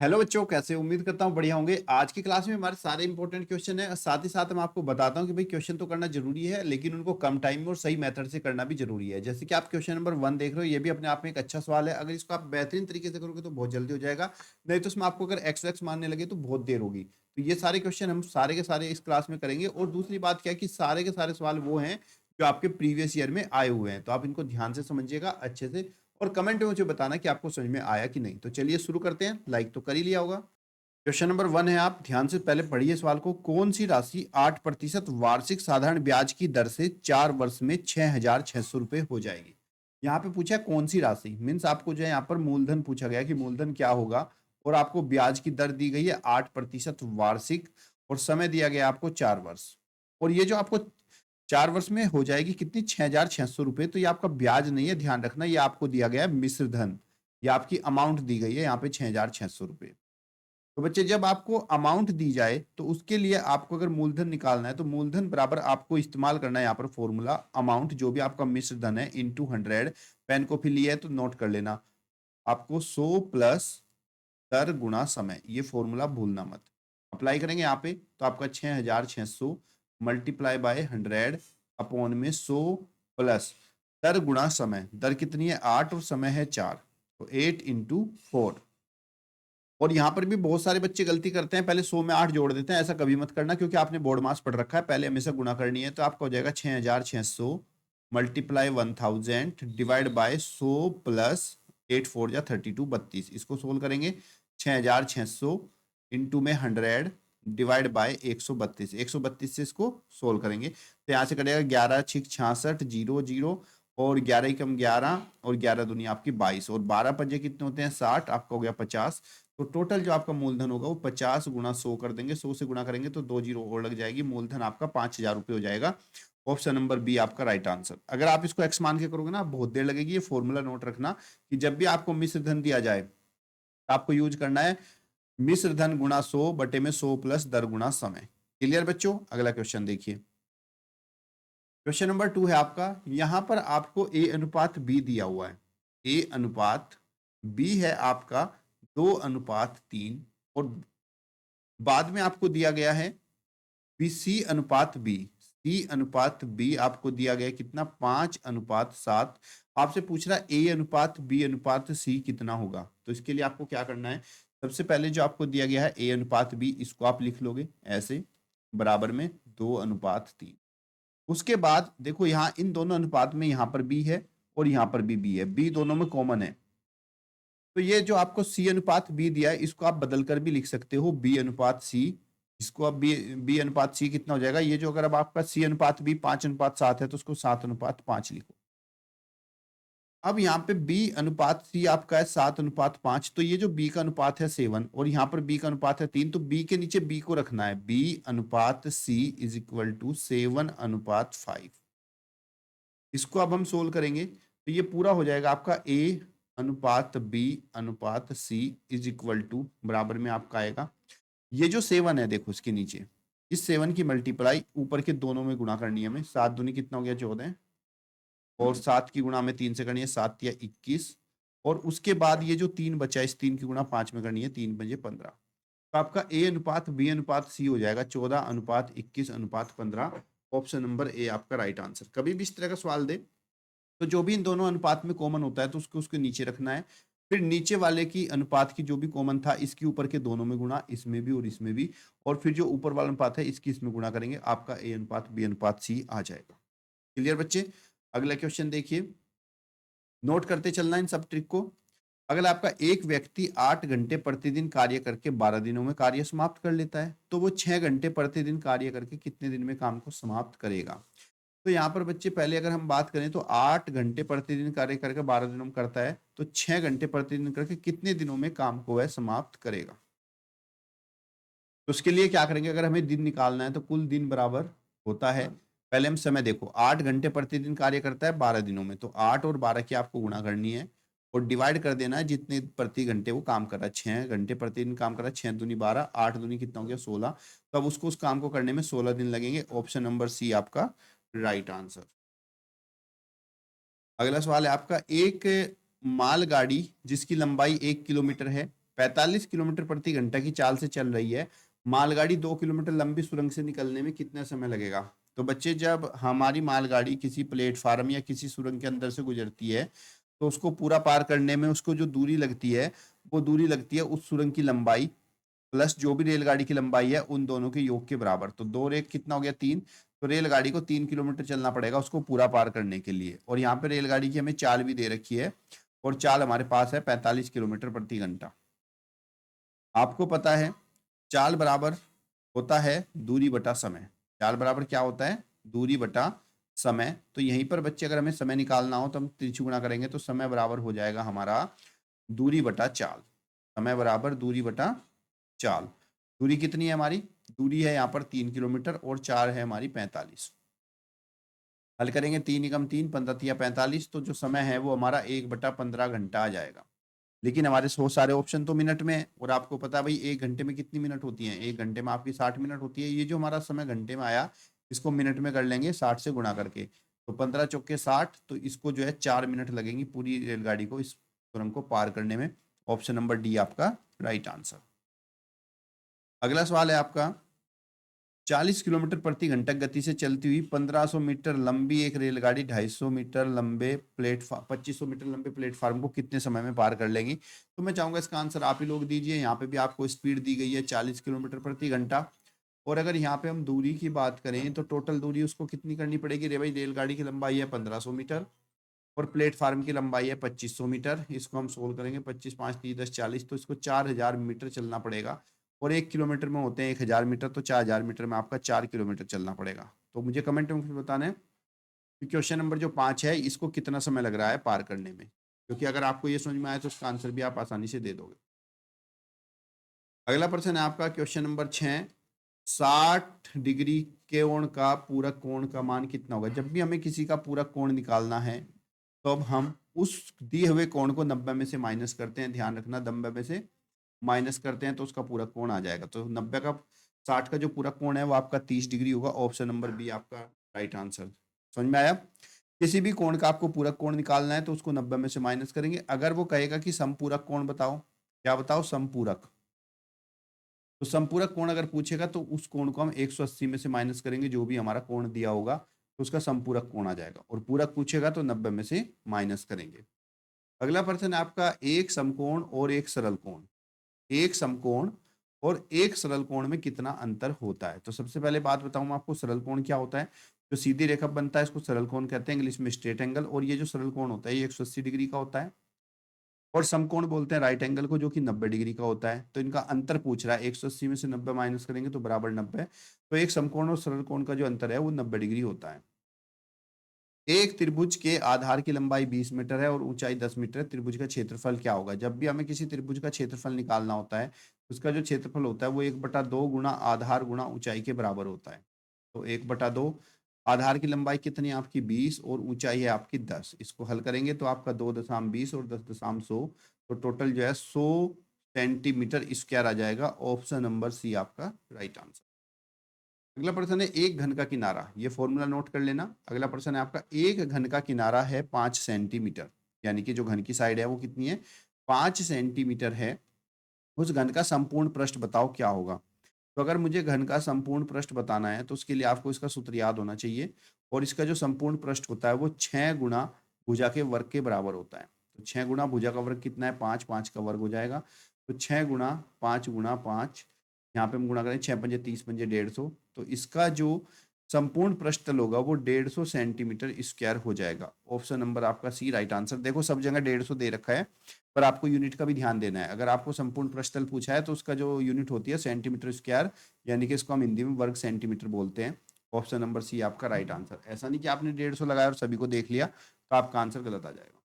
Hello बच्चों, कैसे उम्मीद करता हूँ बढ़िया होंगे। आज की क्लास में हमारे सारे इंपॉर्टेंट क्वेश्चन है। साथ ही साथ मैं आपको बताता हूँ कि भाई क्वेश्चन तो करना जरूरी है, लेकिन उनको कम टाइम में और सही मेथड से करना भी जरूरी है। जैसे कि आप क्वेश्चन नंबर 1 देख रहे हो, ये भी अपने आप में एक अच्छा सवाल है। अगर इसको आप बेहतरीन तरीके से करोगे तो बहुत जल्दी हो जाएगा, नहीं तो उसमें आपको अगर एक्स एक्स मारने लगे तो बहुत देर होगी। तो ये सारे क्वेश्चन हम सारे के सारे इस क्लास में करेंगे। और दूसरी बात क्या है कि सारे के सारे सवाल वो हैं जो आपके प्रीवियस ईयर में आए हुए हैं, तो आप इनको ध्यान से समझिएगा अच्छे से, और कमेंट में मुझे बताना कि आपको समझ में आया कि नहीं। तो चलिए शुरू करते हैं। लाइक तो कर ही लिया होगा। क्वेश्चन नंबर 1 है, आप ध्यान से पहले पढ़िए सवाल को। कौन सी राशि 8% वार्षिक साधारण ब्याज की दर से 4 वर्ष में 6,600 रुपए हो जाएगी। यहाँ पे पूछा है कौन सी राशि, मीन्स आपको जो है यहाँ पर मूलधन पूछा गया कि मूलधन क्या होगा, और आपको ब्याज की दर दी गई है 8% वार्षिक, और समय दिया गया आपको 4 वर्ष। और ये जो आपको 4 वर्ष में हो जाएगी कितनी, 6,600 रुपए। तो ये आपका ब्याज नहीं है, ध्यान रखना, ये आपको दिया गया है मिश्र धन। ये आपकी अमाउंट दी गई है यहाँ पे 6,600 रुपए। तो बच्चे जब आपको अमाउंट दी जाए तो उसके लिए आपको अगर मूलधन निकालना है तो मूलधन बराबर आपको इस्तेमाल करना है यहाँ पर फॉर्मूला अमाउंट, जो भी आपका मिश्र धन है, इंटू 100। पेन कॉपी लिया है तो नोट कर लेना, आपको 100 प्लस दर गुणा समय, ये फॉर्मूला भूलना मत। अप्लाई करेंगे यहाँ पे तो आपका 6,600 मल्टीप्लाई बाय 100 अपॉन में 100 प्लस दर गुणा समय। दर कितनी है 8 और समय है 4, तो 8 × 4। और यहाँ पर भी बहुत सारे बच्चे गलती करते हैं, पहले 100 में 8 जोड़ देते हैं। ऐसा कभी मत करना, क्योंकि आपने बोर्ड मास पढ़ रखा है, पहले हमेशा गुणा करनी है। तो आपका हो जाएगा 6,600 मल्टीप्लाई 1000 डिवाइड बाय 100 प्लस 8 4 जा 32 32। इसको सोल्व करेंगे, 6,600 इंटू में 100 डिवाइड बाय 132, 132 से इसको सोल्व करेंगे तो यहाँ से कटेगा 11×6 = 66, 0 0, और 11 × 11, और 11 दूनी आपकी 22, और 12 पंजे कितने होते हैं 60, आपका हो गया 50। तो टोटल जो आपका मूलधन होगा वो 50 गुणा 100 कर देंगे, 100 से गुणा करेंगे तो 2 जीरो और लग जाएगी, मूलधन आपका 5,000 रुपये हो जाएगा। ऑप्शन नंबर बी आपका राइट आंसर। अगर आप इसको एक्स मान के करोगे ना बहुत देर लगेगी। ये फॉर्मूला नोट रखना कि जब भी आपको मिश्र धन दिया जाए तो आपको यूज करना है मिश्र धन गुणा 100 बटे में 100 प्लस दर गुणा समय। क्लियर बच्चों, अगला क्वेश्चन देखिए। क्वेश्चन नंबर 2 है आपका, यहां पर आपको ए अनुपात बी दिया हुआ है। ए अनुपात बी है आपका 2:3, और बाद में आपको दिया गया है बी सी अनुपात बी। सी अनुपात बी आपको दिया गया है कितना, 5:7। आपसे पूछ रहा है ए अनुपात बी अनुपात सी कितना होगा। तो इसके लिए आपको क्या करना है, सबसे पहले जो आपको दिया गया है ए अनुपात बी, इसको आप लिख लोगे ऐसे, बराबर में 2:3। उसके बाद देखो यहाँ इन दोनों अनुपात में यहाँ पर बी है और यहाँ पर भी बी है, बी दोनों में कॉमन है। तो ये जो आपको सी अनुपात बी दिया है इसको आप बदल कर भी लिख सकते हो बी अनुपात सी। इसको अब बी अनुपात सी कितना हो जाएगा, ये जो अगर अब आपका सी अनुपात बी 5:7 है तो उसको 7:5 लिखो। अब यहाँ पे बी अनुपात सी आपका है 7:5, तो ये जो बी का अनुपात है 7 और यहाँ पर बी का अनुपात है 3, तो बी के नीचे बी को रखना है, बी अनुपात सी इज इक्वल टू 7:5। इसको अब हम सोल्व करेंगे तो ये पूरा हो जाएगा आपका ए अनुपात बी अनुपात सी इज इक्वल टू, बराबर में आपका आएगा ये जो 7 है, देखो इसके नीचे इस 7 की मल्टीप्लाई ऊपर के दोनों में गुणा करनी है हमें। 7 दूनी कितना हो गया 14, और 7 की गुणा में 3 से करनी है, 7 या 21, और उसके बाद ये जो 3 बचा है इस 3 की गुणा 5 में करनी है, 3 बजे 15। तो आपका ए अनुपात बी अनुपात सी हो जाएगा 14:21:15। ऑप्शन नंबर ए आपका राइट आंसर। कभी भी इस तरह का सवाल दे तो जो भी इन दोनों अनुपात में कॉमन होता है तो उसको उसके नीचे रखना है, फिर नीचे वाले की अनुपात की जो भी कॉमन था इसके ऊपर के दोनों में गुणा, इसमें भी और इसमें भी, और फिर जो ऊपर वाला अनुपात है इसकी इसमें गुणा करेंगे, आपका ए अनुपात बी अनुपात सी आ जाएगा। क्लियर बच्चे, अगला क्वेश्चन देखिए, नोट करते चलना इन सब ट्रिक को। अगर आपका एक व्यक्ति 8 घंटे प्रतिदिन कार्य करके 12 दिनों में कार्य समाप्त कर लेता है तो वो 6 घंटे प्रतिदिन कार्य करके कितने दिन में काम को समाप्त करेगा। तो यहाँ पर बच्चे पहले अगर हम बात करें तो 8 घंटे प्रतिदिन कार्य करके 12 दिनों में करता है, तो 6 घंटे प्रतिदिन करके कितने दिनों में काम को वह समाप्त करेगा। तो उसके लिए क्या करेंगे, अगर हमें दिन निकालना है तो कुल दिन बराबर होता है, पहले हम समय देखो, 8 घंटे प्रतिदिन कार्य करता है 12 दिनों में, तो 8 और 12 की आपको गुणा करनी है और डिवाइड कर देना है जितने प्रति घंटे वो काम कर रहा है। 6 घंटे प्रतिदिन काम कर रहा है, 6 दूनी 12, 8 दूनी कितना हो गया 16। तो अब उसको उस काम को करने में 16 दिन लगेंगे। ऑप्शन नंबर सी आपका राइट आंसर। अगला सवाल है आपका, एक मालगाड़ी जिसकी लंबाई 1 किलोमीटर है 45 किलोमीटर प्रति घंटा की चाल से चल रही है, मालगाड़ी 2 किलोमीटर लंबी सुरंग से निकलने में कितना समय लगेगा? तो बच्चे जब हमारी मालगाड़ी किसी प्लेटफार्म या किसी सुरंग के अंदर से गुजरती है तो उसको पूरा पार करने में उसको जो दूरी लगती है वो दूरी लगती है उस सुरंग की लंबाई प्लस जो भी रेलगाड़ी की लंबाई है उन दोनों के योग के बराबर। तो दो रेख कितना हो गया? 3। तो रेलगाड़ी को 3 किलोमीटर चलना पड़ेगा उसको पूरा पार करने के लिए। और यहाँ पे रेलगाड़ी की हमें चाल भी दे रखी है और चाल हमारे पास है 45 किलोमीटर प्रति घंटा। आपको पता है चाल बराबर होता है दूरी बटा समय। चाल बराबर क्या होता है? दूरी बटा समय। तो यहीं पर बच्चे अगर हमें समय निकालना हो तो हम त्रिछी गुणा करेंगे तो समय बराबर हो जाएगा हमारा दूरी बटा चाल। समय बराबर दूरी बटा चाल। दूरी कितनी है हमारी? दूरी है यहाँ पर 3 किलोमीटर और चार है हमारी 45। हल करेंगे 3 × 3 15 × 45। तो जो समय है वो हमारा 1/15 घंटा आ जाएगा। लेकिन हमारे 100 सारे ऑप्शन तो मिनट में है और आपको पता है भाई 1 घंटे में कितनी मिनट होती है? 1 घंटे में आपकी 60 मिनट होती है। ये जो हमारा समय घंटे में आया इसको मिनट में कर लेंगे 60 से गुणा करके। तो 15 चौके 60। तो इसको जो है 4 मिनट लगेंगी पूरी रेलगाड़ी को इस सुरंग को पार करने में। ऑप्शन नंबर डी आपका राइट आंसर। अगला सवाल है आपका 40 किलोमीटर प्रति घंटा गति से चलती हुई 1500 मीटर लंबी एक रेलगाड़ी 250 मीटर लंबे प्लेटफार्म 2500 मीटर लंबे प्लेटफार्म को कितने समय में पार कर लेगी? तो मैं चाहूंगा इसका आंसर आप ही लोग दीजिए। यहाँ पे भी आपको स्पीड दी गई है 40 किलोमीटर प्रति घंटा। और अगर यहाँ पे हम दूरी की बात करें तो टोटल दूरी उसको कितनी करनी पड़ेगी? रे भाई रेलगाड़ी की लंबाई है 1500 मीटर और प्लेटफार्म की लंबाई है 2500 मीटर। इसको हम सोल्व करेंगे 25 5 30 10 40। तो इसको 4000 मीटर चलना पड़ेगा और 1 किलोमीटर में होते हैं 1000 मीटर। तो 4000 मीटर में आपका 4 किलोमीटर चलना पड़ेगा। तो मुझे कमेंट में फिर बताना है कि क्वेश्चन नंबर जो 5 है इसको कितना समय लग रहा है पार करने में, क्योंकि अगर आपको ये समझ में आया तो उसका आंसर भी आप आसानी से दे दोगे। अगला प्रश्न है आपका क्वेश्चन नंबर 6। 60 डिग्री कोण का पूरक कोण का मान कितना होगा? जब भी हमें किसी का पूरक कोण निकालना है तो अब हम उस दिए हुए कोण को 90 में से माइनस करते हैं। ध्यान रखना 90 में से माइनस करते हैं तो उसका पूरक कोण आ जाएगा। तो 90 का 60 का जो पूरक कोण है वो आपका 30 डिग्री होगा। ऑप्शन नंबर बी आपका राइट आंसर। समझ में आया? किसी भी कोण का आपको पूरक कोण निकालना है तो उसको 90 में से माइनस करेंगे। अगर वो कहेगा कि समपूरक कोण बताओ, क्या बताओ? समपूरक। तो समपूरक कोण अगर पूछेगा तो उस कोण को हम 180 में से माइनस करेंगे, जो भी हमारा कोण दिया होगा तो उसका समपूरक कोण आ जाएगा। और पूरक पूछेगा तो 90 में से माइनस करेंगे। अगला प्रश्न है आपका एक समकोण और एक सरल कोण। एक समकोण और एक सरल कोण में कितना अंतर होता है? तो सबसे पहले बात बताऊं मैं आपको, सरल कोण क्या होता है? जो सीधी रेखा बनता है इसको सरल कोण कहते हैं, इंग्लिश में स्ट्रेट एंगल। और ये जो सरल कोण होता है ये 180 डिग्री का होता है। और समकोण बोलते हैं राइट एंगल को, जो कि 90 डिग्री का होता है। तो इनका अंतर पूछ रहा है, 180 में से 90 माइनस करेंगे तो बराबर 90। तो एक समकोण और सरल कोण का जो अंतर है वो 90 डिग्री होता है। एक त्रिभुज के आधार की लंबाई 20 मीटर है और ऊंचाई 10 मीटर है। त्रिभुज का क्षेत्रफल क्या होगा? जब भी हमें किसी त्रिभुज का क्षेत्रफल निकालना होता है उसका जो क्षेत्रफल होता है वो 1/2 गुणा आधार गुणा ऊंचाई के बराबर होता है। तो 1/2, आधार की लंबाई कितनी है आपकी? 20 और ऊंचाई है आपकी 10। इसको हल करेंगे तो आपका 2.20 और 10.100 तो टोटल जो है 100 सेंटीमीटर स्क्वायर आ जाएगा। ऑप्शन नंबर सी आपका राइट आंसर। अगला प्रश्न है एक घन का किनारा, ये फॉर्मूला नोट कर लेना। अगला प्रश्न है आपका एक घन का किनारा है 5 सेंटीमीटर, यानी कि जो घन की साइड है वो कितनी है? 5 सेंटीमीटर है। उस घन का संपूर्ण पृष्ठ बताओ क्या होगा? तो अगर मुझे घन का संपूर्ण पृष्ठ बताना है तो उसके लिए आपको इसका सूत्र याद होना चाहिए। और इसका जो संपूर्ण पृष्ठ होता है वो 6 गुणा भुजा के वर्ग के बराबर होता है। तो 6 गुणा भुजा का वर्ग कितना है? 5, 5 का वर्ग हो जाएगा। तो 6 गुणा 5 गुणा 5, यहाँ पे हम गुणा करें 6 पंजे 30 पंजे 150। तो इसका जो संपूर्ण पृष्ठतल होगा वो 150 सेंटीमीटर स्क्वायर हो जाएगा। ऑप्शन नंबर आपका सी राइट आंसर। देखो सब जगह 150 दे रखा है पर आपको यूनिट का भी ध्यान देना है। अगर आपको संपूर्ण पृष्ठतल पूछा है तो उसका जो यूनिट होती है सेंटीमीटर स्क्वायर, यानी कि इसको हम हिंदी में वर्ग सेंटीमीटर बोलते हैं। ऑप्शन नंबर सी आपका राइट आंसर। ऐसा नहीं कि आपने 150 लगाया और सभी को देख लिया तो आपका आंसर गलत आ जाएगा।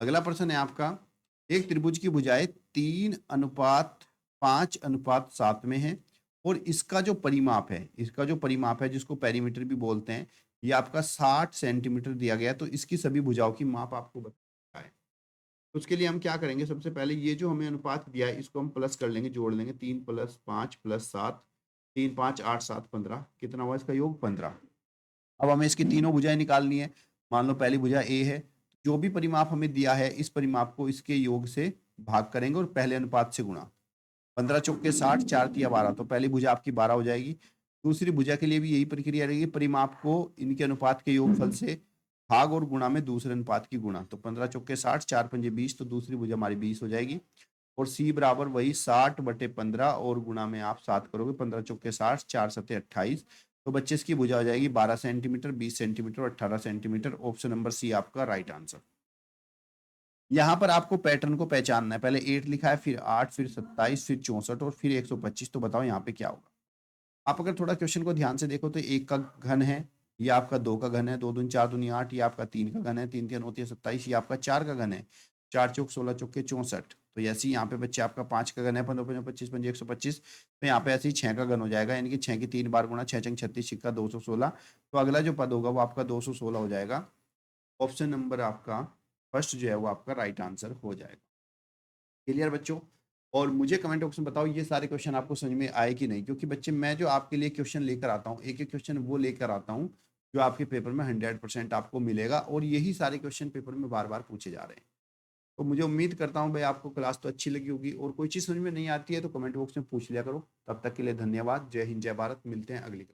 अगला प्रश्न है आपका एक त्रिभुज की भुजाएं 3:5:7 में है और इसका जो परिमाप है, जिसको पेरीमीटर भी बोलते हैं, ये आपका 60 सेंटीमीटर दिया गया है। तो इसकी सभी भुजाओं की माप आपको बताना है। तो उसके लिए हम क्या करेंगे, सबसे पहले ये जो हमें अनुपात दिया है इसको हम प्लस कर लेंगे, जोड़ लेंगे। 3 + 5 + 7, 3 5 8 7 15, कितना हुआ इसका योग? 15। अब हमें इसकी तीनों भुजाएं निकालनी है। मान लो पहली भुजा ए है, जो भी परिमाप हमें दिया है इस परिमाप को इसके योग से भाग करेंगे और पहले अनुपात से गुणा। 15 चौके 60, 4 तिया 12, तो पहली भुजा आपकी 12 हो जाएगी। दूसरी भुजा के लिए भी यही प्रक्रिया रहेगी, परिमाप को इनके अनुपात के योगफल से भाग और गुणा में दूसरे अनुपात की गुणा। तो 15 चौके 60, 4 पंजे 20, तो दूसरी भुजा हमारी 20 हो जाएगी। और सी बराबर वही 60/15 और गुणा में आप 7 करोगे, 15 चौके 60, 4 सत्ते 28, तो बच्चे इसकी भुजा हो जाएगी 12 सेंटीमीटर, 20 सेंटीमीटर और 18 सेंटीमीटर। ऑप्शन नंबर सी आपका राइट आंसर। यहाँ पर आपको पैटर्न को पहचानना है। पहले 8 लिखा है, फिर 8, फिर 27, फिर 64 और फिर 125। तो बताओ यहाँ पे क्या होगा। आप अगर थोड़ा क्वेश्चन को ध्यान से देखो तो 1 का घन है, ये आपका 2 का घन है, 2 दूनी 4 दूनी 8, ये आपका 3 का घन है, 3 3 होती है 27, ये आपका 4 का घन है, 4 चौक 16 चौके 64। तो ऐसे ही यहाँ पे बच्चे आपका 5 का घन है, 15 15 25 पंजे 125, तो यहाँ पे ऐसे ही 6 का घन हो जाएगा, यानी कि 6 की 3 बार गुणा, 6 छंग 36, सिक्का 216। तो अगला जो पद होगा वो आपका 216 हो जाएगा। ऑप्शन नंबर आपका फर्स्ट जो है वो आपका राइट आंसर हो जाएगा। क्लियर बच्चों। और मुझे कमेंट बॉक्स में बताओ ये सारे क्वेश्चन आपको समझ में आए कि नहीं, क्योंकि बच्चे मैं जो आपके लिए क्वेश्चन लेकर आता हूँ, एक एक क्वेश्चन वो लेकर आता हूँ जो आपके पेपर में 100% आपको मिलेगा, और यही सारे क्वेश्चन पेपर में बार बार पूछे जा रहे हैं। तो मुझे उम्मीद करता हूँ भाई आपको क्लास तो अच्छी लगी होगी, और कोई चीज़ समझ में नहीं आती है तो कमेंट बॉक्स में पूछ लिया करो। तब तक के लिए धन्यवाद। जय हिंद, जय भारत। मिलते हैं अगली